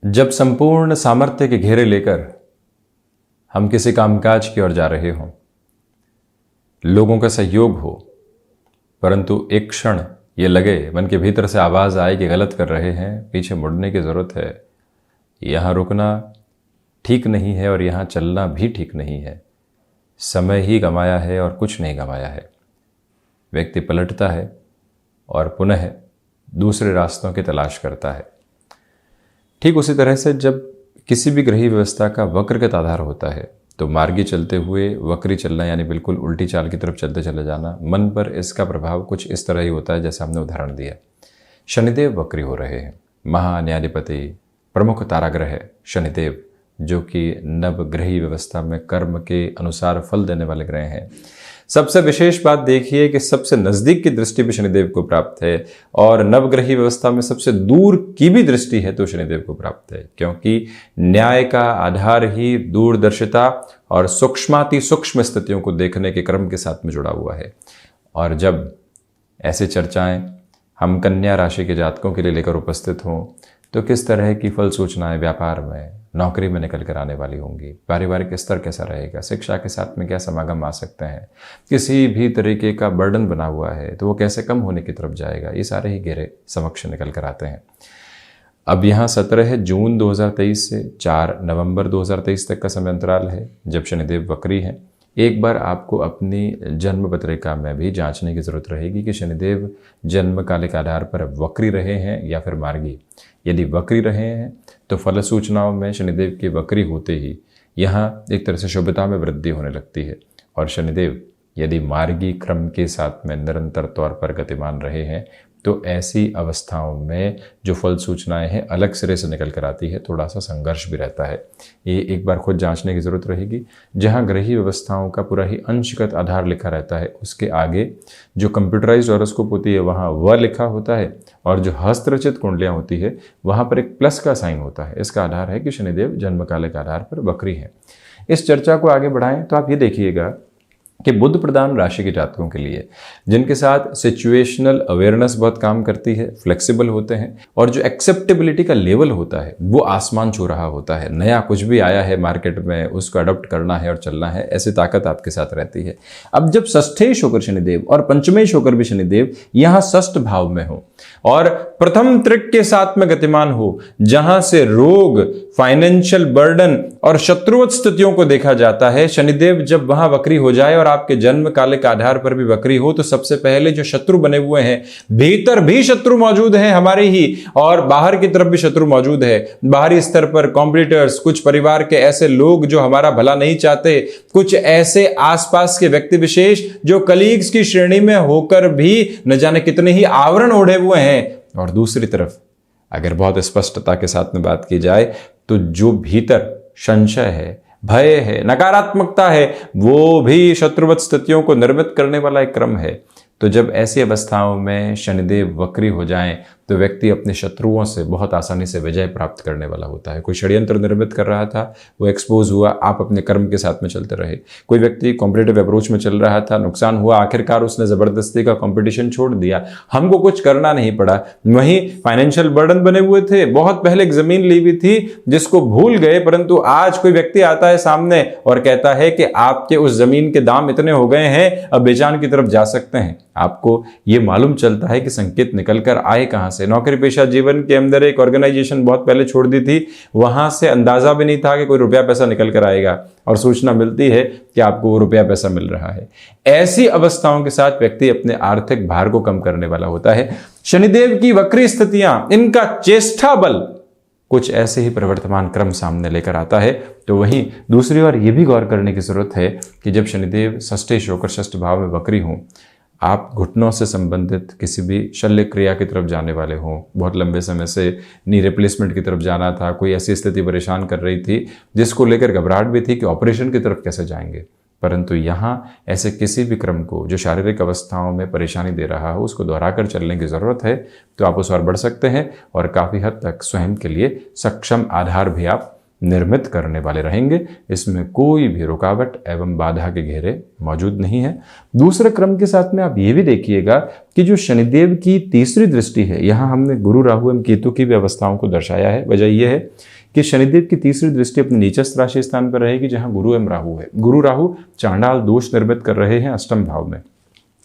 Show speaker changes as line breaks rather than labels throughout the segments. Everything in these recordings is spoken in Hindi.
जब संपूर्ण सामर्थ्य के घेरे लेकर हम किसी कामकाज की ओर जा रहे हों, लोगों का सहयोग हो, परंतु एक क्षण ये लगे, मन के भीतर से आवाज़ आए कि गलत कर रहे हैं, पीछे मुड़ने की ज़रूरत है, यहाँ रुकना ठीक नहीं है और यहाँ चलना भी ठीक नहीं है, समय ही गंवाया है और कुछ नहीं गंवाया है। व्यक्ति पलटता है और पुनः दूसरे रास्तों की तलाश करता है। ठीक उसी तरह से जब किसी भी ग्रही व्यवस्था का वक्रगत आधार होता है तो मार्गी चलते हुए वक्री चलना, यानी बिल्कुल उल्टी चाल की तरफ चलते चले जाना, मन पर इसका प्रभाव कुछ इस तरह ही होता है जैसा हमने उदाहरण दिया। शनिदेव वक्री हो रहे हैं, महान्याधिपति प्रमुख ताराग्रह शनिदेव, जो कि नवग्रही व्यवस्था में कर्म के अनुसार फल देने वाले ग्रह हैं। सबसे विशेष बात देखिए कि सबसे नज़दीक की दृष्टि भी शनिदेव को प्राप्त है और नवग्रही व्यवस्था में सबसे दूर की भी दृष्टि है तो शनिदेव को प्राप्त है, क्योंकि न्याय का आधार ही दूरदर्शिता और सूक्ष्माति सूक्ष्म स्थितियों को देखने के क्रम के साथ में जुड़ा हुआ है। और जब ऐसे चर्चाएं हम कन्या राशि के जातकों के लिए लेकर उपस्थित हों तो किस तरह की फल सूचनाएं व्यापार में, नौकरी में निकल कर आने वाली होंगी, पारिवारिक स्तर कैसा रहेगा, शिक्षा के साथ में क्या समागम आ सकते हैं, किसी भी तरीके का बर्डन बना हुआ है तो वो कैसे कम होने की तरफ जाएगा, ये सारे ही घेरे समक्ष निकल कर आते हैं। अब यहाँ 17 जून 2023 से 4 नवंबर 2023 तक का समय अंतराल है जब शनिदेव वक्री हैं। एक बार आपको अपनी जन्म पत्रिका में भी जांचने की ज़रूरत रहेगी कि शनिदेव जन्म कालिक आधार पर वक्री रहे हैं या फिर मार्गी। यदि वक्री रहे हैं तो फल सूचनाओं में शनिदेव के वक्री होते ही यहाँ एक तरह से शुभता में वृद्धि होने लगती है, और शनिदेव यदि मार्गी क्रम के साथ में निरंतर तौर पर गतिमान रहे हैं तो ऐसी अवस्थाओं में जो फल सूचनाएं हैं अलग सिरे से निकल कर आती है, थोड़ा सा संघर्ष भी रहता है। ये एक बार खुद जांचने की ज़रूरत रहेगी। जहां ग्रही व्यवस्थाओं का पूरा ही अंशगत आधार लिखा रहता है उसके आगे जो कंप्यूटराइज्ड हॉरोस्कोप होती है वहाँ वह लिखा होता है, और जो हस्तरचित कुंडलियाँ होती है वहाँ पर एक प्लस का साइन होता है। इसका आधार है कि शनिदेव जन्मकाल के आधार पर वक्री हैं। इस चर्चा को आगे बढ़ाएं तो आप ये देखिएगा कि बुध प्रधान राशि के जातकों के लिए, जिनके साथ सिचुएशनल अवेयरनेस बहुत काम करती है, फ्लेक्सिबल होते हैं और जो एक्सेप्टेबिलिटी का लेवल होता है वो आसमान छू रहा होता है। नया कुछ भी आया है मार्केट में उसको अडॉप्ट करना है और चलना है, ऐसी ताकत आपके साथ रहती है। अब जब षष्ठेश होकर शनिदेव और पंचमेश होकर भी शनिदेव यहाँ षष्ठ भाव में हो और प्रथम त्रिक के साथ में गतिमान हो, जहां से रोग, फाइनेंशियल बर्डन और शत्रुवत स्थितियों को देखा जाता है, शनिदेव जब वहां वक्री हो जाए और आपके जन्म काल के आधार पर भी वक्री हो तो सबसे पहले जो शत्रु बने हुए हैं, भीतर भी शत्रु मौजूद हैं हमारे ही और बाहर की तरफ भी शत्रु मौजूद है। बाहरी स्तर पर कॉम्पिटिटर्स, कुछ परिवार के ऐसे लोग जो हमारा भला नहीं चाहते, कुछ ऐसे आसपास के व्यक्ति विशेष जो कलीग्स की श्रेणी में होकर भी न जाने कितने ही आवरण ओढ़े हुए हैं। और दूसरी तरफ अगर बहुत स्पष्टता के साथ में बात की जाए तो जो भीतर संशय है, भय है, नकारात्मकता है, वो भी शत्रुवत स्थितियों को निर्मित करने वाला एक क्रम है। तो जब ऐसी अवस्थाओं में शनिदेव वक्री हो जाएं तो व्यक्ति अपने शत्रुओं से बहुत आसानी से विजय प्राप्त करने वाला होता है। कोई षड्यंत्र निर्मित कर रहा था, वो एक्सपोज हुआ, आप अपने कर्म के साथ में चलते रहे। कोई व्यक्ति कॉम्पिटिटिव अप्रोच में चल रहा था, नुकसान हुआ, आखिरकार उसने ज़बरदस्ती का कंपटीशन छोड़ दिया, हमको कुछ करना नहीं पड़ा। वहीं फाइनेंशियल बर्डन बने हुए थे, बहुत पहले एक ज़मीन ली हुई थी जिसको भूल गए, परंतु आज कोई व्यक्ति आता है सामने और कहता है कि आपके उस ज़मीन के दाम इतने हो गए हैं, अब बेचान की तरफ जा सकते हैं। आपको ये मालूम चलता है कि संकेत निकल कर आए कहाँ से। नौकरी पेशा जीवन के अंदर एक ऑर्गेनाइजेशन बहुत पहले छोड़ दी थी, वहां से अंदाजा भी नहीं था कि कोई रुपया पैसा निकल कर आएगा और सूचना मिलती है कि आपको वो रुपया पैसा मिल रहा है। ऐसी अवस्थाओं के साथ व्यक्ति अपने आर्थिक भार को कम करने वाला होता है। शनिदेव की वक्री स्थितियां, इनका चेष्टा बल कुछ ऐसे ही प्रवर्तमान क्रम सामने लेकर आता है। तो वहीं दूसरी ओर ये भी गौर करने की जरूरत है कि जब शनिदेव षष्ठेश होकर षष्ठ भाव में वक्री हों, आप घुटनों से संबंधित किसी भी शल्य क्रिया की तरफ जाने वाले हों, बहुत लंबे समय से नी रिप्लेसमेंट की तरफ जाना था, कोई ऐसी स्थिति परेशान कर रही थी जिसको लेकर घबराहट भी थी कि ऑपरेशन की तरफ कैसे जाएंगे, परंतु यहाँ ऐसे किसी भी क्रम को जो शारीरिक अवस्थाओं में परेशानी दे रहा हो उसको दोहराकर चलने की ज़रूरत है। तो आप उस ओर बढ़ सकते हैं और काफ़ी हद तक स्वयं के लिए सक्षम आधार भी आप निर्मित करने वाले रहेंगे। इसमें कोई भी रुकावट एवं बाधा के घेरे मौजूद नहीं है। दूसरे क्रम के साथ में आप ये भी देखिएगा कि जो शनिदेव की तीसरी दृष्टि है, यहाँ हमने गुरु राहु एवं केतु की भी अवस्थाओं को दर्शाया है। वजह यह है कि शनिदेव की तीसरी दृष्टि अपने नीचस्थ राशि स्थान पर रहेगी जहां गुरु एवं राहु है। गुरु राहु चांडाल दोष निर्मित कर रहे हैं अष्टम भाव में।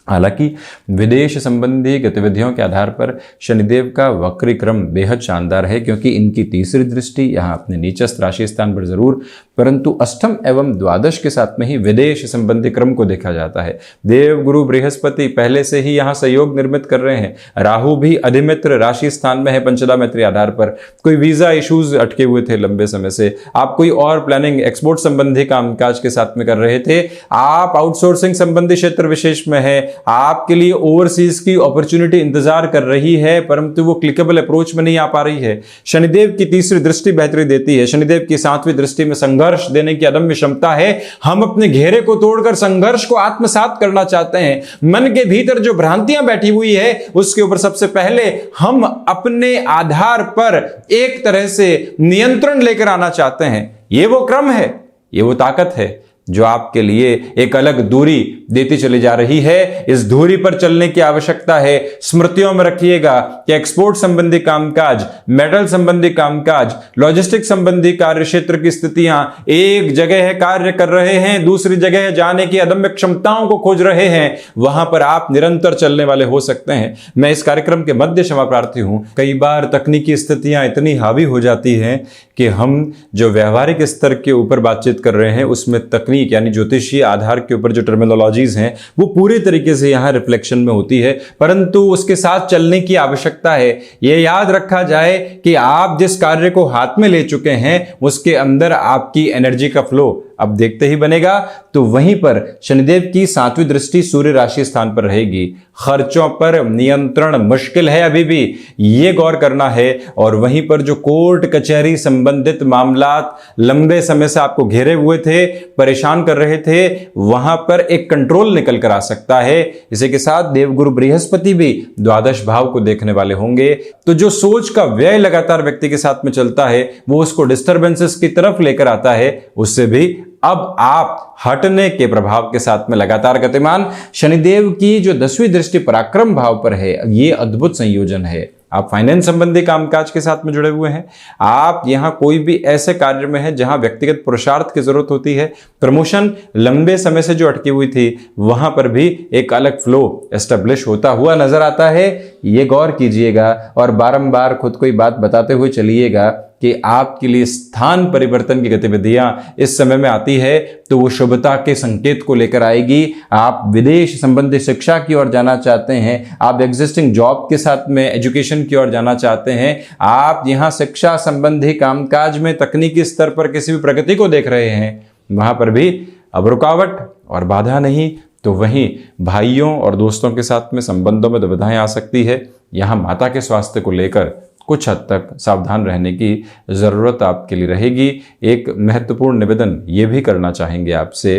हालांकि विदेश संबंधी गतिविधियों के आधार पर शनिदेव का वक्री क्रम बेहद शानदार है, क्योंकि इनकी तीसरी दृष्टि यहाँ अपने नीचस्थ राशि स्थान पर जरूर, परंतु अष्टम एवं द्वादश के साथ में ही विदेश संबंधी क्रम को देखा जाता है। देव गुरु बृहस्पति पहले से ही यहाँ सहयोग निर्मित कर रहे हैं। राहु भी अधिमित्र राशि स्थान में है पंचदा मैत्री आधार पर। कोई वीजा इश्यूज अटके हुए थे लंबे समय से, आप कोई और प्लानिंग एक्सपोर्ट संबंधी कामकाज के साथ में कर रहे थे, आप आउटसोर्सिंग संबंधी क्षेत्र विशेष में है, आपके लिए ओवरसीज की अपॉर्चुनिटी इंतजार कर रही है, परंतु वो क्लिकेबल अप्रोच में नहीं आ पा रही है। शनिदेव की तीसरी दृष्टि बेहतरी देती है। शनिदेव की सातवीं दृष्टि में संघर्ष देने की अदम्य क्षमता है। हम अपने घेरे को तोड़कर संघर्ष को आत्मसात करना चाहते हैं। मन के भीतर जो भ्रांतियां बैठी हुई है उसके ऊपर सबसे पहले हम अपने आधार पर एक तरह से नियंत्रण लेकर आना चाहते हैं। ये वो क्रम है, ये वो ताकत है जो आपके लिए एक अलग दूरी देती चली जा रही है। इस दूरी पर चलने की आवश्यकता है। स्मृतियों में रखिएगा कि एक्सपोर्ट संबंधी कामकाज, मेटल संबंधी कामकाज, लॉजिस्टिक संबंधी कार्य क्षेत्र की स्थितियां एक जगह है कार्य कर रहे हैं, दूसरी जगह जाने की अदम्य क्षमताओं को खोज रहे हैं, वहां पर आप निरंतर चलने वाले हो सकते हैं। मैं इस कार्यक्रम के मध्य क्षमा प्रार्थी हूं। कई बार तकनीकी स्थितियां इतनी हावी हो जाती हैं कि हम जो व्यवहारिक स्तर के ऊपर बातचीत कर रहे हैं उसमें तकनीक यानी ज्योतिषीय आधार के ऊपर जो टर्मिनोलॉजीज हैं वो पूरी तरीके से यहां रिफ्लेक्शन में होती है, परंतु उसके साथ चलने की आवश्यकता है। यह याद रखा जाए कि आप जिस कार्य को हाथ में ले चुके हैं उसके अंदर आपकी एनर्जी का फ्लो अब देखते ही बनेगा। तो वहीं पर शनिदेव की सातवीं दृष्टि सूर्य राशि स्थान पर रहेगी। खर्चों पर नियंत्रण मुश्किल है अभी भी, ये गौर करना है। और वहीं पर जो कोर्ट कचहरी संबंधित मामलात लंबे समय से आपको घेरे हुए थे, परेशान कर रहे थे, वहां पर एक कंट्रोल निकल कर आ सकता है। इसी के साथ देवगुरु बृहस्पति भी द्वादश भाव को देखने वाले होंगे। तो जो सोच का व्यय लगातार व्यक्ति के साथ में चलता है वो उसको डिस्टर्बेंसेस की तरफ लेकर आता है, उससे भी अब आप हटने के प्रभाव के साथ में लगातार गतिमान। शनिदेव की जो 10वीं दृष्टि पराक्रम भाव पर है, ये अद्भुत संयोजन है। आप फाइनेंस संबंधी कामकाज के साथ में जुड़े हुए हैं, आप यहां कोई भी ऐसे कार्य में हैं जहां व्यक्तिगत पुरुषार्थ की जरूरत होती है, प्रमोशन लंबे समय से जो अटकी हुई थी वहां पर भी एक अलग फ्लो एस्टेब्लिश होता हुआ नजर आता है। ये गौर कीजिएगा और बारंबार खुद को ये बात बताते हुए चलिएगा कि आपके लिए स्थान परिवर्तन की गतिविधियां इस समय में आती है तो वो शुभता के संकेत को लेकर आएगी। आप विदेश संबंधी शिक्षा की ओर जाना चाहते हैं, आप एग्जिस्टिंग जॉब के साथ में एजुकेशन की ओर जाना चाहते हैं, आप यहां शिक्षा संबंधी कामकाज में तकनीकी स्तर पर किसी भी प्रगति को देख रहे हैं, वहां पर भी अब रुकावट और बाधा नहीं तो वहीं भाइयों और दोस्तों के साथ में संबंधों में दुविधाएं आ सकती है। यहां माता के स्वास्थ्य को लेकर कुछ हद तक सावधान रहने की ज़रूरत आपके लिए रहेगी। एक महत्वपूर्ण निवेदन ये भी करना चाहेंगे आपसे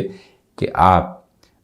कि आप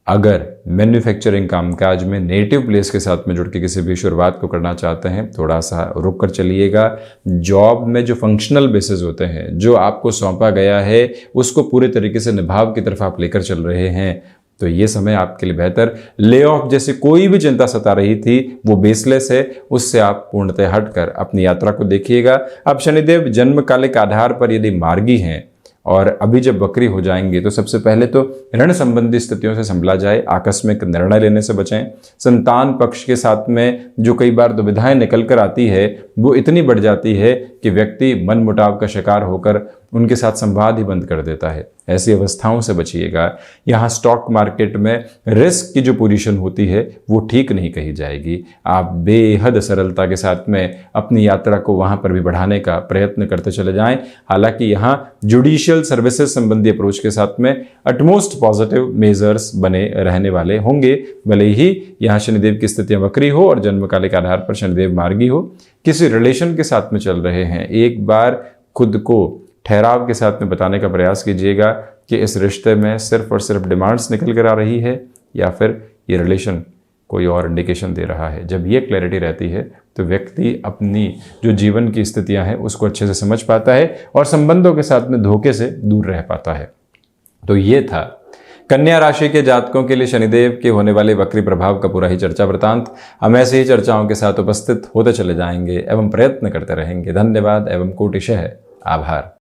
अगर मैन्युफैक्चरिंग कामकाज में नेटिव प्लेस के साथ में जुड़ के किसी भी शुरुआत को करना चाहते हैं, थोड़ा सा रुक कर चलिएगा। जॉब में जो फंक्शनल बेसिस होते हैं, जो आपको सौंपा गया है उसको पूरे तरीके से निभाव की तरफ आप लेकर चल रहे हैं, तो ये समय आपके लिए बेहतर। ले ऑफ जैसी कोई भी चिंता सता रही थी वो बेसलेस है, उससे आप पूर्णतः हटकर अपनी यात्रा को देखिएगा। अब शनिदेव जन्म कालिक आधार पर यदि मार्गी हैं और अभी जब वक्री हो जाएंगे तो सबसे पहले तो ऋण संबंधी स्थितियों से संभला जाए, आकस्मिक निर्णय लेने से बचें। संतान पक्ष के साथ में जो कई बार दुविधाएं निकल कर आती है वो इतनी बढ़ जाती है कि व्यक्ति मनमुटाव का शिकार होकर उनके साथ संवाद ही बंद कर देता है। ऐसी अवस्थाओं से बचिएगा। यहाँ स्टॉक मार्केट में रिस्क की जो पोजीशन होती है वो ठीक नहीं कही जाएगी। आप बेहद सरलता के साथ में अपनी यात्रा को वहाँ पर भी बढ़ाने का प्रयत्न करते चले जाएं। हालांकि यहाँ जुडिशियल सर्विसेज संबंधी अप्रोच के साथ में अटमोस्ट पॉजिटिव मेजर्स बने रहने वाले होंगे, भले ही यहाँ शनिदेव की स्थितियाँ वक्री हो और जन्मकालिक आधार पर शनिदेव मार्गी हो। किसी रिलेशन के साथ में चल रहे हैं, एक बार खुद को ठहराव के साथ में बताने का प्रयास कीजिएगा कि इस रिश्ते में सिर्फ और सिर्फ डिमांड्स निकल कर आ रही है या फिर ये रिलेशन कोई और इंडिकेशन दे रहा है। जब ये क्लैरिटी रहती है तो व्यक्ति अपनी जो जीवन की स्थितियां हैं उसको अच्छे से समझ पाता है और संबंधों के साथ में धोखे से दूर रह पाता है। तो ये था कन्या राशि के जातकों के लिए शनिदेव के होने वाले वक्री प्रभाव का पूरा ही चर्चा वृतांत। हम ऐसे ही चर्चाओं के साथ उपस्थित होते चले जाएंगे एवं प्रयत्न करते रहेंगे। धन्यवाद एवं कोटिशः आभार।